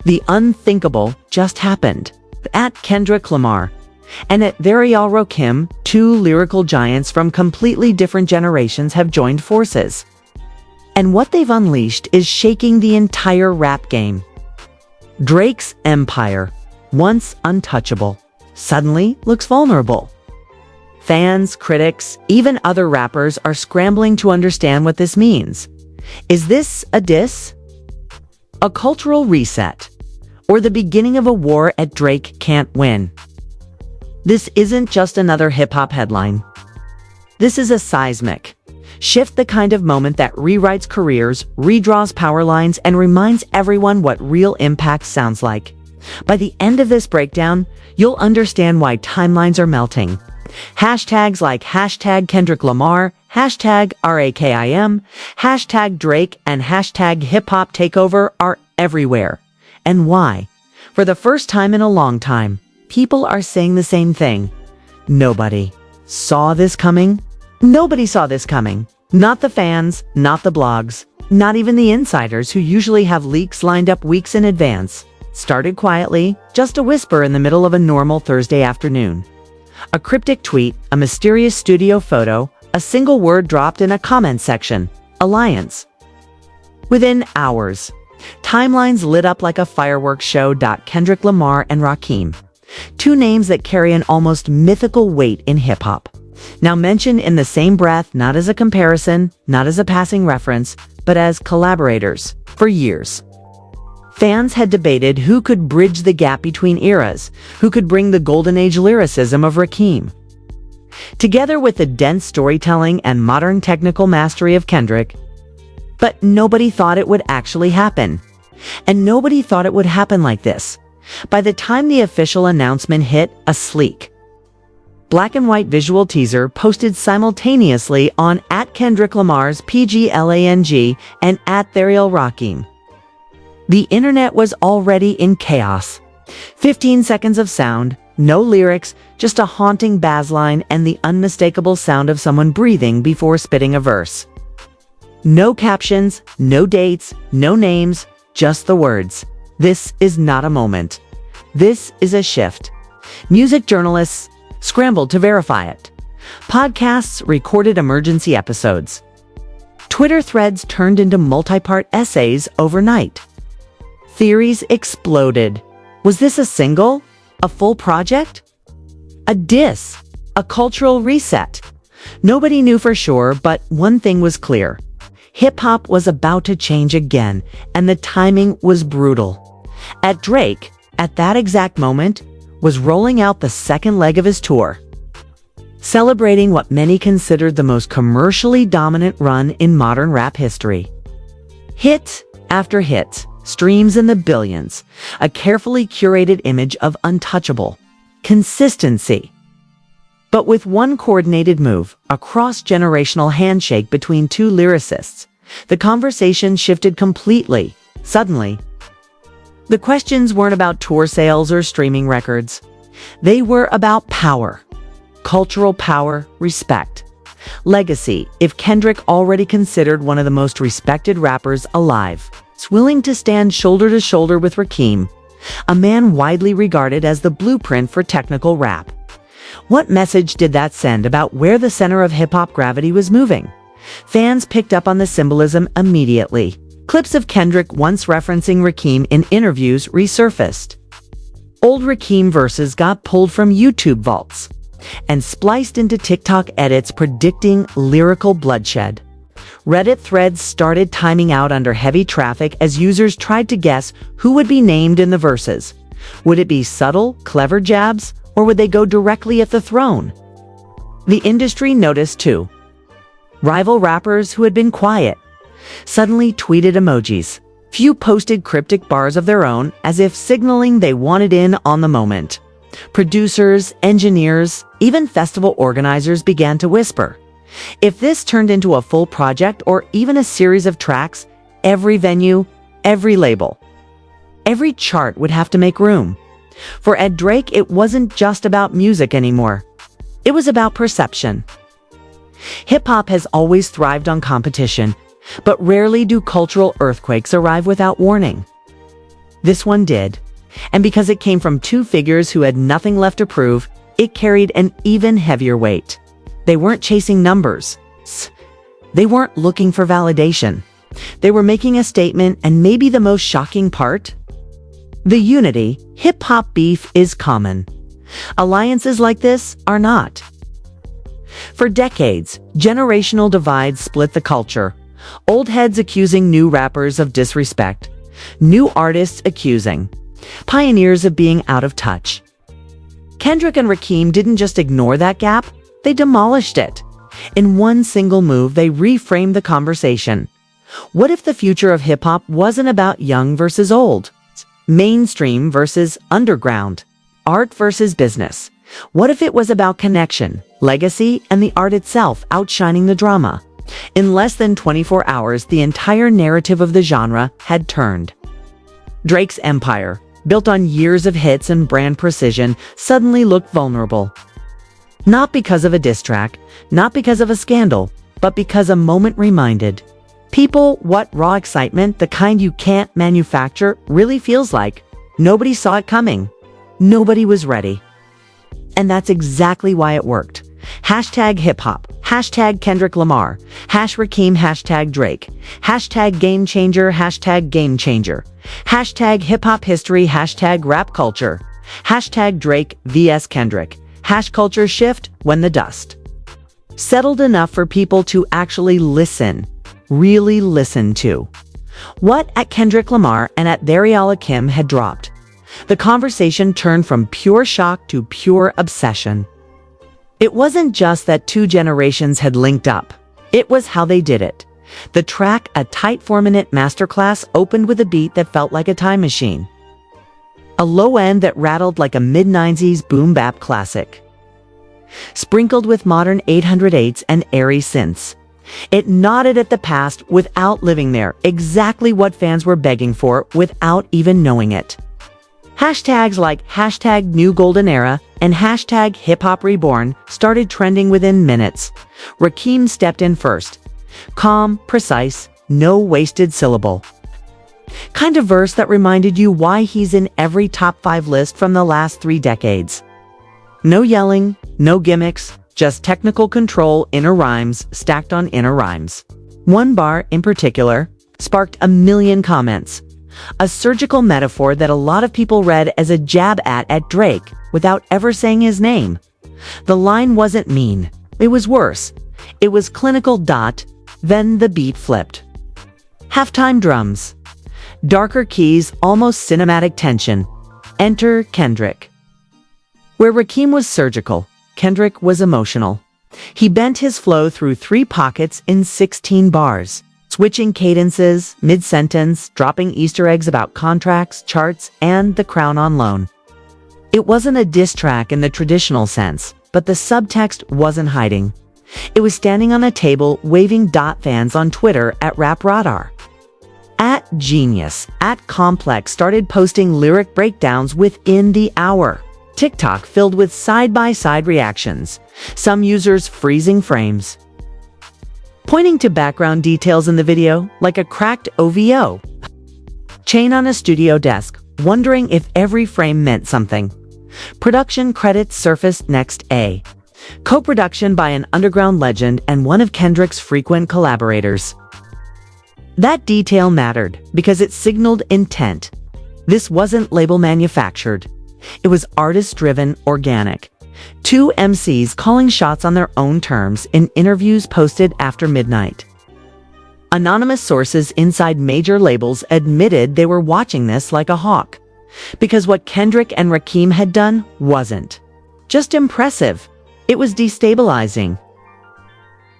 The unthinkable just happened. At Kendrick Lamar and at Lamar AND Rakim, two lyrical giants from completely different generations have joined forces. And what they've unleashed is shaking the entire rap game. Drake's empire, once untouchable, suddenly looks vulnerable. Fans, critics, even other rappers are scrambling to understand what this means. Is this a diss? A cultural reset? Or the beginning of a war at Drake can't win? This isn't just another hip-hop headline. This is a seismic shift, the kind of moment that rewrites careers, redraws power lines, and reminds everyone what real impact sounds like. By the end of this breakdown, you'll understand why timelines are melting. Hashtags like hashtag Kendrick Lamar, hashtag RAKIM, hashtag Drake, and hashtag hip hop takeover are everywhere. And why? For the first time in a long time, people are saying the same thing. Nobody saw this coming. Nobody saw this coming. Not the fans, not the blogs, not even the insiders who usually have leaks lined up weeks in advance. Started quietly, just a whisper in the middle of a normal Thursday afternoon. A cryptic tweet, a mysterious studio photo, a single word dropped in a comment section. Alliance. Within hours, timelines lit up like a fireworks show. Kendrick Lamar and Rakim. Two names that carry an almost mythical weight in hip-hop. Now mentioned in the same breath, not as a comparison, not as a passing reference, but as collaborators. For years, fans had debated who could bridge the gap between eras, who could bring the golden age lyricism of Rakim, together with the dense storytelling and modern technical mastery of Kendrick. But nobody thought it would actually happen. And nobody thought it would happen like this. By the time the official announcement hit, a sleek black and white visual teaser posted simultaneously on @Kendrick Lamar's PGLANG and @Lamar Rakim. The internet was already in chaos. 15 seconds of sound, no lyrics, just a haunting bassline and the unmistakable sound of someone breathing before spitting a verse. No captions, no dates, no names, just the words. This is not a moment. This is a shift. Music journalists scrambled to verify it. Podcasts recorded emergency episodes. Twitter threads turned into multi-part essays overnight. Theories exploded. Was this a single? A full project? A diss? A cultural reset? Nobody knew for sure, but one thing was clear. Hip-hop was about to change again, and the timing was brutal. Drake, at that exact moment, was rolling out the second leg of his tour, celebrating what many considered the most commercially dominant run in modern rap history. Hit after hit, streams in the billions, a carefully curated image of untouchable consistency. But with one coordinated move, a cross-generational handshake between two lyricists, the conversation shifted completely. Suddenly, the questions weren't about tour sales or streaming records. They were about power. Cultural power, respect. Legacy. If Kendrick, already considered one of the most respected rappers alive, is willing to stand shoulder to shoulder with Rakim, a man widely regarded as the blueprint for technical rap, what message did that send about where the center of hip-hop gravity was moving? Fans picked up on the symbolism immediately. Clips of Kendrick once referencing Rakim in interviews resurfaced. Old Rakim verses got pulled from YouTube vaults and spliced into TikTok edits predicting lyrical bloodshed. Reddit threads started timing out under heavy traffic as users tried to guess who would be named in the verses. Would it be subtle, clever jabs, or would they go directly at the throne? The industry noticed too. Rival rappers who had been quiet suddenly tweeted emojis. Few posted cryptic bars of their own, as if signaling they wanted in on the moment. Producers, engineers, even festival organizers began to whisper. If this turned into a full project or even a series of tracks, every venue, every label, every chart would have to make room. For Drake, it wasn't just about music anymore. It was about perception. Hip-hop has always thrived on competition, but rarely do cultural earthquakes arrive without warning. This one did. And because it came from two figures who had nothing left to prove, it carried an even heavier weight. They weren't chasing numbers. They weren't looking for validation. They were making a statement, and maybe the most shocking part? The unity, hip-hop beef is common. Alliances like this are not. For decades, generational divides split the culture. Old heads accusing new rappers of disrespect. New artists accusing pioneers of being out of touch. Kendrick and Rakim didn't just ignore that gap, they demolished it. In one single move, they reframed the conversation. What if the future of hip-hop wasn't about young versus old? Mainstream versus underground? Art versus business? What if it was about connection, legacy, and the art itself outshining the drama? In less than 24 hours, the entire narrative of the genre had turned. Drake's empire, built on years of hits and brand precision, suddenly looked vulnerable. Not because of a diss track, not because of a scandal, but because a moment reminded people what raw excitement, the kind you can't manufacture, really feels like. Nobody saw it coming. Nobody was ready. And that's exactly why it worked. Hashtag hip-hop, hashtag Kendrick Lamar, #Rakim, hashtag Drake, hashtag game changer, hashtag game changer, hashtag hip-hop history, hashtag rap culture, hashtag Drake vs Kendrick, #culture shift when the dust settled enough for people to actually listen, really listen to what at Kendrick Lamar and at Lamar AND Rakim had dropped. The conversation turned from pure shock to pure obsession. It wasn't just that two generations had linked up. It was how they did it. The track, a tight 4-minute masterclass, opened with a beat that felt like a time machine. A low end that rattled like a mid-90s boom-bap classic. Sprinkled with modern 808s and airy synths. It nodded at the past without living there, exactly what fans were begging for without even knowing it. Hashtags like hashtag New Golden Era and hashtag Hip Hop Reborn started trending within minutes. Rakim stepped in first. Calm, precise, no wasted syllable. Kind of verse that reminded you why he's in every top 5 list from the last 3 decades. No yelling, no gimmicks, just technical control, inner rhymes stacked on inner rhymes. One bar, in particular, sparked a million comments. A surgical metaphor that a lot of people read as a jab at Drake without ever saying his name. The line wasn't mean. It was worse. It was clinical. Then the beat flipped. Halftime drums. Darker keys, almost cinematic tension. Enter Kendrick. Where Rakim was surgical, Kendrick was emotional. He bent his flow through 3 pockets in 16 bars. Switching cadences, mid-sentence, dropping Easter eggs about contracts, charts, and the crown on loan. It wasn't a diss track in the traditional sense, but the subtext wasn't hiding. It was standing on a table, waving. Fans on Twitter at Rap Radar, at Genius, at Complex started posting lyric breakdowns within the hour. TikTok filled with side-by-side reactions, some users freezing frames, pointing to background details in the video, like a cracked OVO chain on a studio desk, wondering if every frame meant something. Production credits surfaced next. A co-production by an underground legend and one of Kendrick's frequent collaborators. That detail mattered because it signaled intent. This wasn't label manufactured. It was artist-driven, organic. 2 MCs calling shots on their own terms in interviews posted after midnight. Anonymous sources inside major labels admitted they were watching this like a hawk. Because what Kendrick and Rakim had done wasn't just impressive. It was destabilizing.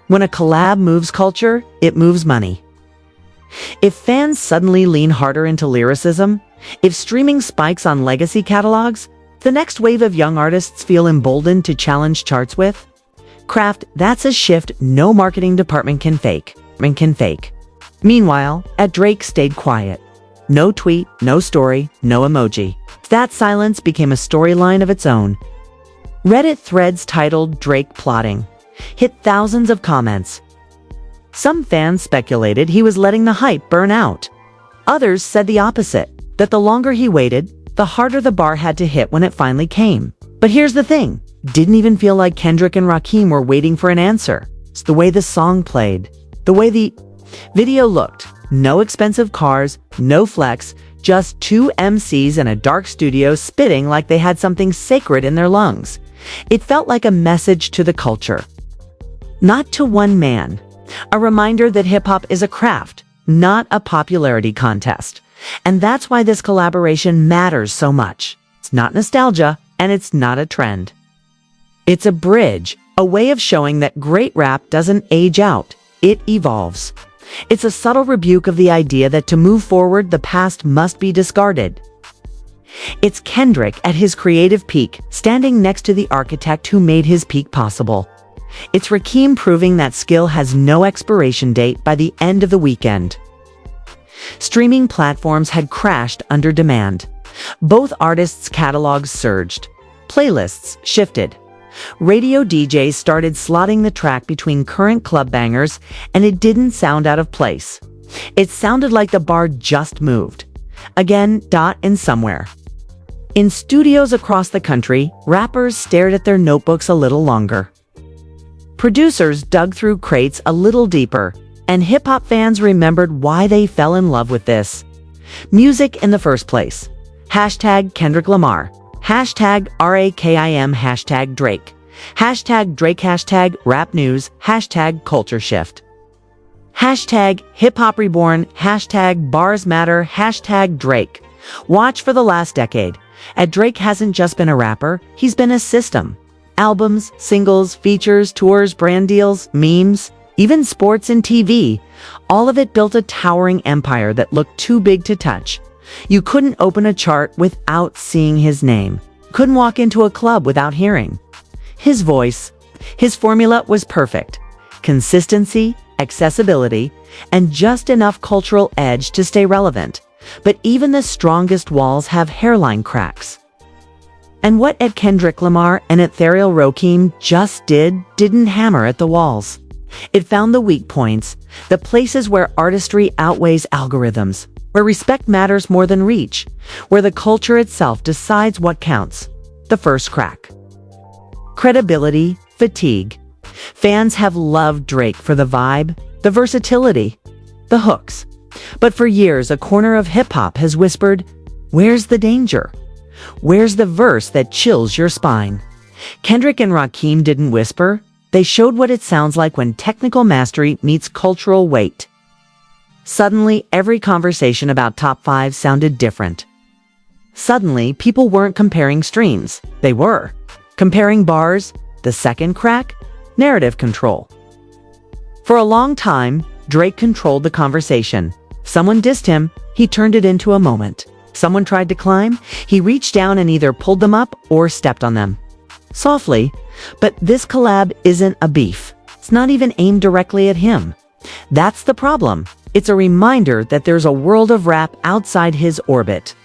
When a collab moves culture, it moves money. If fans suddenly lean harder into lyricism, if streaming spikes on legacy catalogs, the next wave of young artists feel emboldened to challenge charts with craft. That's a shift no marketing department can fake. Meanwhile, Drake stayed quiet. No tweet, no story, no emoji. That silence became a storyline of its own. Reddit threads titled "Drake Plotting" hit thousands of comments. Some fans speculated he was letting the hype burn out. Others said the opposite. that the longer he waited, the harder the bar had to hit when it finally came. But here's the thing. Didn't even feel like Kendrick and Rakim were waiting for an answer. It's the way the song played, the way the video looked. No expensive cars, no flex, just two MCs in a dark studio spitting like they had something sacred in their lungs. It felt like a message to the culture. Not to one man. A reminder that hip-hop is a craft, not a popularity contest. And that's why this collaboration matters so much. It's not nostalgia, and it's not a trend. It's a bridge, a way of showing that great rap doesn't age out, it evolves. It's a subtle rebuke of the idea that to move forward, the past must be discarded. It's Kendrick at his creative peak, standing next to the architect who made his peak possible. It's Rakim proving that skill has no expiration date by the end of the weekend. Streaming platforms had crashed under demand. Both artists' catalogs surged. Playlists shifted. Radio DJs started slotting the track between current club bangers, and it didn't sound out of place. It sounded like the bar just moved. Again, in somewhere. In studios across the country, rappers stared at their notebooks a little longer. Producers dug through crates a little deeper, and hip-hop fans remembered why they fell in love with this. Music in the first place. Hashtag Kendrick Lamar. Hashtag RAKIM. Hashtag Drake. Hashtag Drake. Hashtag Rap News. Hashtag Culture Shift. Hashtag Hip Hop Reborn. Hashtag Bars Matter. Hashtag Drake. Watch for the last decade. And Drake hasn't just been a rapper, he's been a system. Albums, singles, features, tours, brand deals, memes, even sports and TV. All of it built a towering empire that looked too big to touch. You couldn't open a chart without seeing his name. Couldn't walk into a club without hearing. His voice, his formula was perfect. Consistency, accessibility, and just enough cultural edge to stay relevant. But even the strongest walls have hairline cracks. And what Ed Kendrick Lamar and Ethereal Rakim just didn't hammer at the walls. It found the weak points, the places where artistry outweighs algorithms, where respect matters more than reach, where the culture itself decides what counts. The first crack. Credibility fatigue. Fans have loved Drake for the vibe, the versatility, the hooks. But for years, a corner of hip-hop has whispered, "Where's the danger? Where's the verse that chills your spine?" Kendrick and Rakim didn't whisper. They showed what it sounds like when technical mastery meets cultural weight. Suddenly, every conversation about top 5 sounded different. Suddenly, people weren't comparing streams. They were comparing bars, the second crack, narrative control. For a long time, Drake controlled the conversation. Someone dissed him, he turned it into a moment. Someone tried to climb, he reached down and either pulled them up or stepped on them. Softly, but this collab isn't a beef. It's not even aimed directly at him. That's the problem. It's a reminder that there's a world of rap outside his orbit.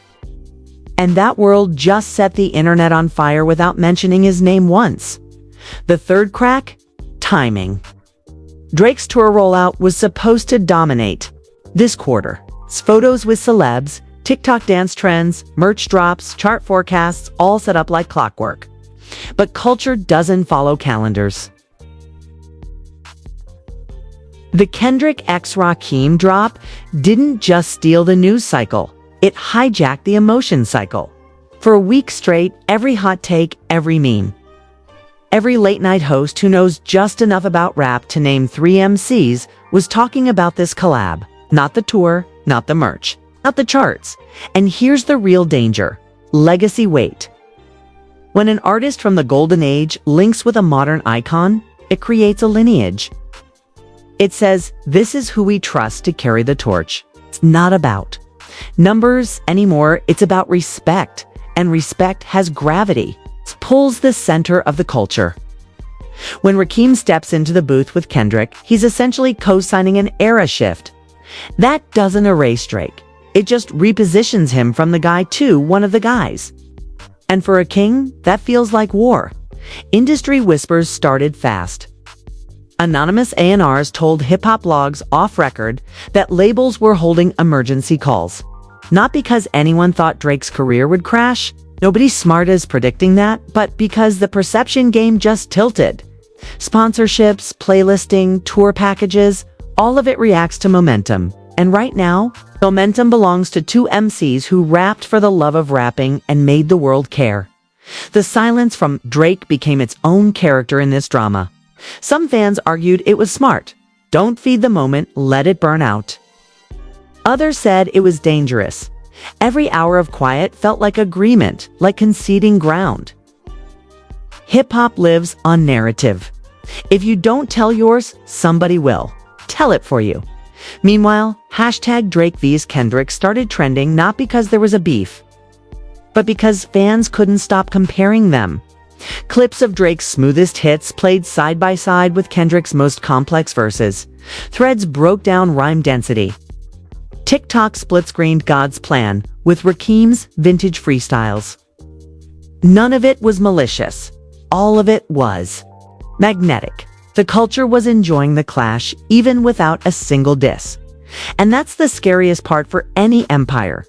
And that world just set the internet on fire without mentioning his name once. The third crack? Timing. Drake's tour rollout was supposed to dominate this quarter. It's photos with celebs, TikTok dance trends, merch drops, chart forecasts, all set up like clockwork. But culture doesn't follow calendars. The Kendrick x Rakim drop didn't just steal the news cycle, it hijacked the emotion cycle. For a week straight, every hot take, every meme, every late-night host who knows just enough about rap to name 3 MCs was talking about this collab. Not the tour, not the merch, not the charts. And here's the real danger: legacy weight. When an artist from the golden age links with a modern icon, it creates a lineage. It says, this is who we trust to carry the torch. It's not about numbers anymore, it's about respect. And respect has gravity. It pulls the center of the culture. When Rakim steps into the booth with Kendrick, he's essentially co-signing an era shift. That doesn't erase Drake. It just repositions him from the guy to one of the guys. And for a king, that feels like war. Industry whispers started fast. Anonymous A&Rs told hip-hop blogs off record that labels were holding emergency calls. Not because anyone thought Drake's career would crash. Nobody's smart as predicting that, but because the perception game just tilted. Sponsorships, playlisting, tour packages, all of it reacts to momentum. And right now, momentum belongs to two MCs who rapped for the love of rapping and made the world care. The silence from Drake became its own character in this drama. Some fans argued it was smart. Don't feed the moment, let it burn out. Others said it was dangerous. Every hour of quiet felt like agreement, like conceding ground. Hip-hop lives on narrative. If you don't tell yours, somebody will. Tell it for you. Meanwhile, hashtag Drake vs Kendrick started trending not because there was a beef, but because fans couldn't stop comparing them. Clips of Drake's smoothest hits played side by side with Kendrick's most complex verses. Threads broke down rhyme density. TikTok split-screened God's Plan with Rakim's vintage freestyles. None of it was malicious. All of it was magnetic. The culture was enjoying the clash even without a single diss. And that's the scariest part for any empire.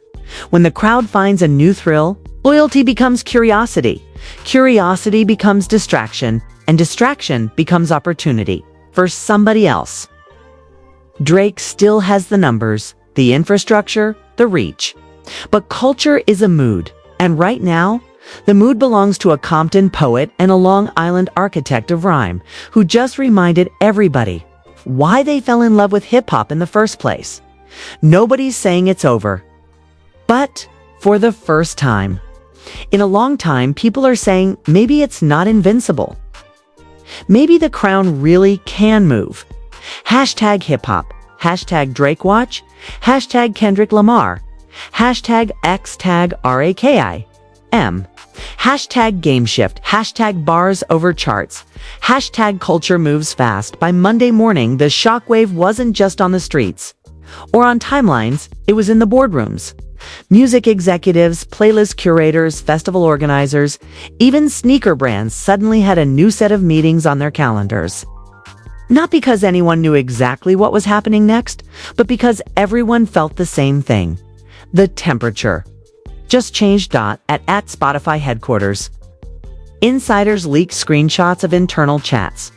When the crowd finds a new thrill, loyalty becomes curiosity. Curiosity becomes distraction, and distraction becomes opportunity for somebody else. Drake still has the numbers, the infrastructure, the reach. But culture is a mood, and right now, the mood belongs to a Compton poet and a Long Island architect of rhyme who just reminded everybody why they fell in love with hip-hop in the first place. Nobody's saying it's over. But for the first time in a long time, people are saying maybe it's not invincible. Maybe the crown really can move. Hashtag hip-hop, hashtag Drake Watch, hashtag Kendrick Lamar, hashtag X-tag RAKIM, hashtag Game Shift, hashtag Bars Over Charts, hashtag Culture Moves Fast. By Monday morning, the shockwave wasn't just on the streets or on timelines, it was in the boardrooms. Music executives, playlist curators, festival organizers, even sneaker brands suddenly had a new set of meetings on their calendars. Not because anyone knew exactly what was happening next, but because everyone felt the same thing. The temperature just changed. At Spotify headquarters, insiders leaked screenshots of internal chats.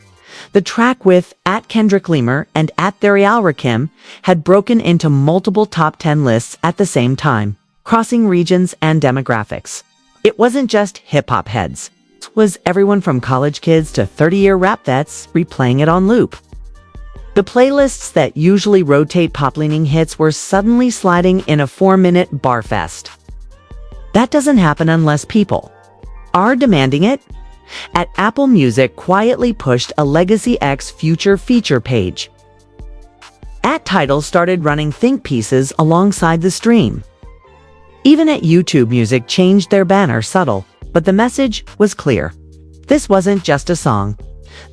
The track with @Kendrick Lamar and @Rakim had broken into multiple top 10 lists at the same time, crossing regions and demographics. It wasn't just hip-hop heads. It was everyone from college kids to 30-year rap vets replaying it on loop. The playlists that usually rotate pop-leaning hits were suddenly sliding in a 4-minute bar fest. That doesn't happen unless people are demanding it. At Apple Music quietly pushed a Legacy X Future feature page. Tidal started running think pieces alongside the stream. Even at YouTube Music changed their banner subtle, but the message was clear. This wasn't just a song.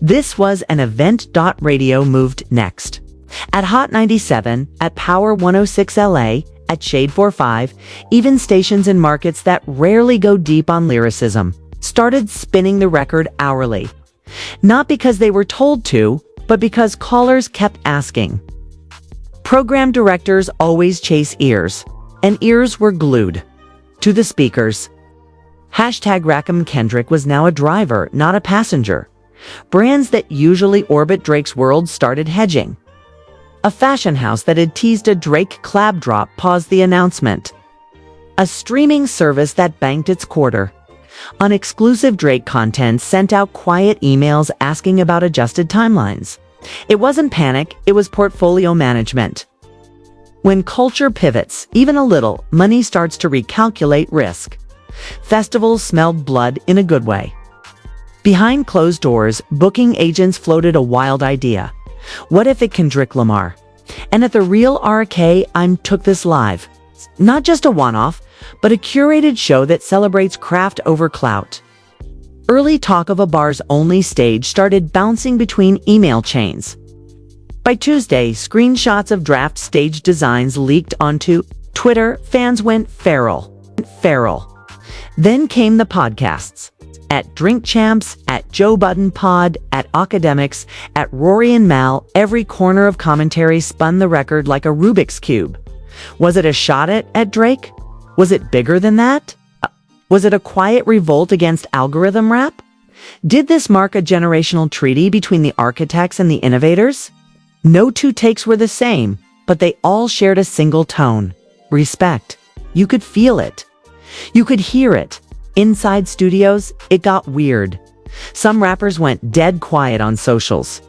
This was an event. Radio moved next. At Hot 97, at Power 106 LA, at Shade 45, even stations in markets that rarely go deep on lyricism started spinning the record hourly. Not because they were told to, but because callers kept asking. Program directors always chase ears, and ears were glued to the speakers. Hashtag Rakim Kendrick was now a driver, not a passenger. Brands that usually orbit Drake's world started hedging. A fashion house that had teased a Drake collab drop paused the announcement. A streaming service that banked its quarter on exclusive Drake content sent out quiet emails asking about adjusted timelines. It wasn't panic, it was portfolio management. When culture pivots, even a little, money starts to recalculate risk. Festivals smelled blood in a good way. Behind closed doors, booking agents floated a wild idea. What if it Kendrick Lamar? And at the Real RK, took this live. Not just a one-off, but a curated show that celebrates craft over clout. Early talk of a bars-only stage started bouncing between email chains. By Tuesday, screenshots of draft stage designs leaked onto Twitter. Fans went feral. Then came the podcasts. At Drink Champs, at Joe Budden Pod, at Academics, at Rory and Mal, every corner of commentary spun the record like a Rubik's Cube. Was it a shot at Drake? Was it bigger than that? Was it a quiet revolt against algorithm rap? Did this mark a generational treaty between the architects and the innovators? No two takes were the same, but they all shared a single tone: respect. You could feel it. You could hear it. Inside studios, it got weird. Some rappers went dead quiet on socials.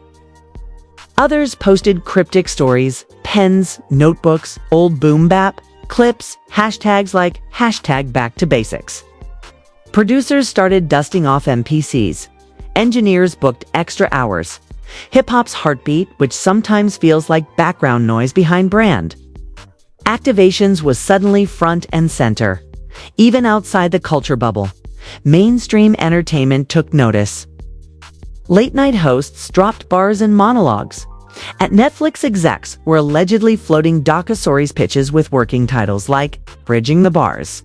Others posted cryptic stories, pens, notebooks, old boom bap, clips, hashtags like #BackToBasics. Producers started dusting off MPCs. Engineers booked extra hours. Hip-hop's heartbeat, which sometimes feels like background noise behind brand. Activations was suddenly front and center. Even outside the culture bubble, mainstream entertainment took notice. Late-night hosts dropped bars and monologues. At Netflix, execs were allegedly floating docu-series pitches with working titles like Bridging the Bars.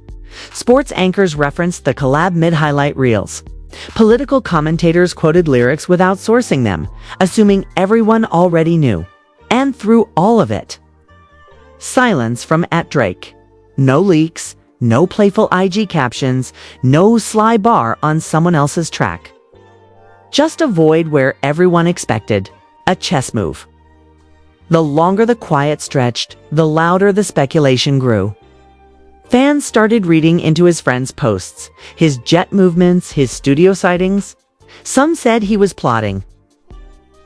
Sports anchors referenced the collab mid-highlight reels. Political commentators quoted lyrics without sourcing them, assuming everyone already knew. And through all of it, silence from @Drake. No leaks, no playful IG captions, no sly bar on someone else's track. Just a void where everyone expected a chess move. The longer the quiet stretched, the louder the speculation grew. Fans started reading into his friends' posts, his jet movements, his studio sightings. Some said he was plotting.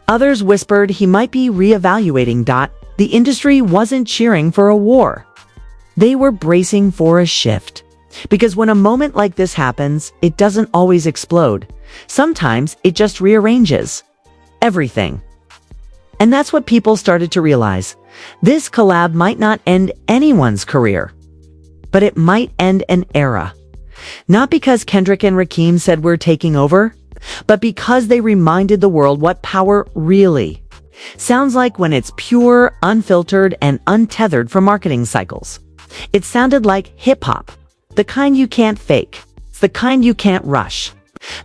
Others whispered he might be reevaluating. The industry wasn't cheering for a war. They were bracing for a shift. Because when a moment like this happens, it doesn't always explode. Sometimes it just rearranges everything. And that's what people started to realize. This collab might not end anyone's career, but it might end an era. Not because Kendrick and Rakim said we're taking over, but because they reminded the world what power really sounds like when it's pure, unfiltered, and untethered from marketing cycles. It sounded like hip-hop, the kind you can't fake, the kind you can't rush,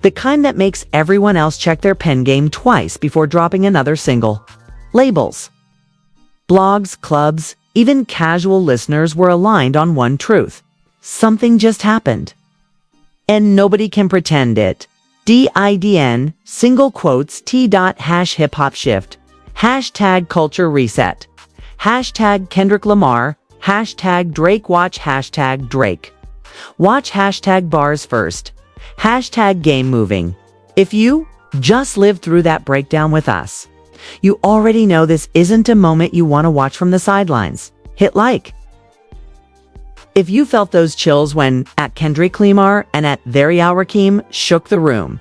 the kind that makes everyone else check their pen game twice before dropping another single. Labels, blogs, clubs, even casual listeners were aligned on one truth. Something just happened. And nobody can pretend it. DIDN, single quotes, #hip hop shift, #culture reset, #Kendrick Lamar, #Drake watch, #Drake. Watch #bars first, #game moving. If you just lived through that breakdown with us, you already know this isn't a moment you want to watch from the sidelines. Hit like. If you felt those chills when @Kendrick Lamar and @Rakim shook the room,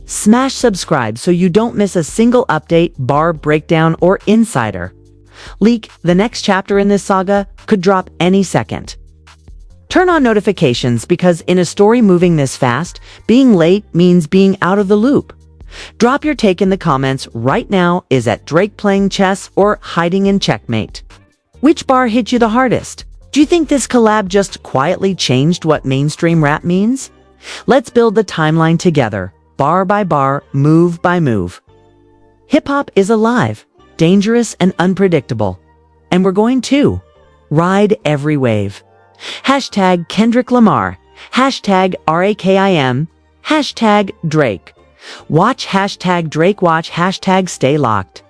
smash subscribe so you don't miss a single update, bar, breakdown, or insider leak. The next chapter in this saga could drop any second. Turn on notifications because in a story moving this fast, being late means being out of the loop. Drop your take in the comments right now. Is @Drake playing chess or hiding in checkmate? Which bar hit you the hardest? Do you think this collab just quietly changed what mainstream rap means? Let's build the timeline together, bar by bar, move by move. Hip-hop is alive, dangerous, and unpredictable. And we're going to ride every wave. #Kendrick Lamar, #RAKIM, #Drake. Watch #Drake watch, #stay locked.